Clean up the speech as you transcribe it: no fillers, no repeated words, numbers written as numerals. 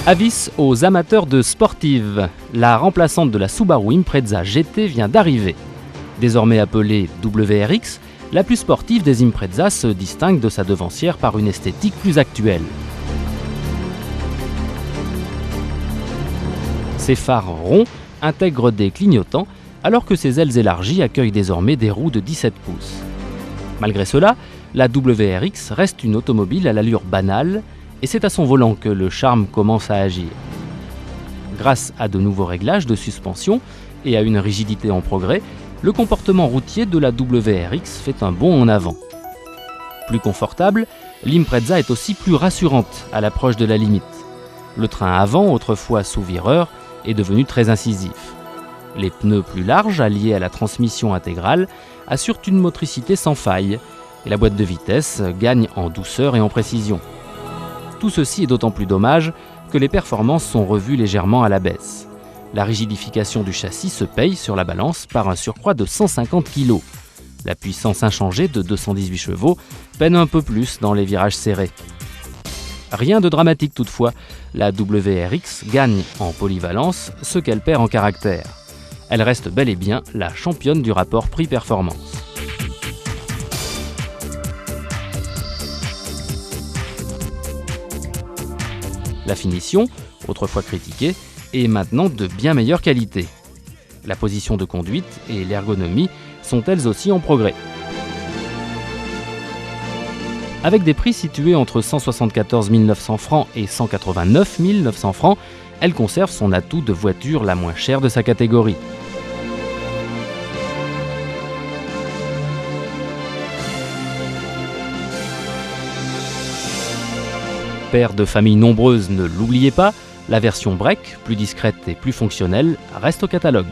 Avis aux amateurs de sportives, la remplaçante de la Subaru Impreza GT vient d'arriver. Désormais appelée WRX, la plus sportive des Impreza se distingue de sa devancière par une esthétique plus actuelle. Ses phares ronds intègrent des clignotants, alors que ses ailes élargies accueillent désormais des roues de 17 pouces. Malgré cela, la WRX reste une automobile à l'allure banale, et c'est à son volant que le charme commence à agir. Grâce à de nouveaux réglages de suspension et à une rigidité en progrès, le comportement routier de la WRX fait un bond en avant. Plus confortable, l'Impreza est aussi plus rassurante à l'approche de la limite. Le train avant, autrefois sous-vireur, est devenu très incisif. Les pneus plus larges, alliés à la transmission intégrale, assurent une motricité sans faille, et la boîte de vitesse gagne en douceur et en précision. Tout ceci est d'autant plus dommage que les performances sont revues légèrement à la baisse. La rigidification du châssis se paye sur la balance par un surcroît de 150 kg. La puissance inchangée de 218 chevaux peine un peu plus dans les virages serrés. Rien de dramatique toutefois, la WRX gagne en polyvalence ce qu'elle perd en caractère. Elle reste bel et bien la championne du rapport prix-performance. La finition, autrefois critiquée, est maintenant de bien meilleure qualité. La position de conduite et l'ergonomie sont elles aussi en progrès. Avec des prix situés entre 174 900 francs et 189 900 francs, elle conserve son atout de voiture la moins chère de sa catégorie. Père de familles nombreuses, ne l'oubliez pas, la version break, plus discrète et plus fonctionnelle, reste au catalogue.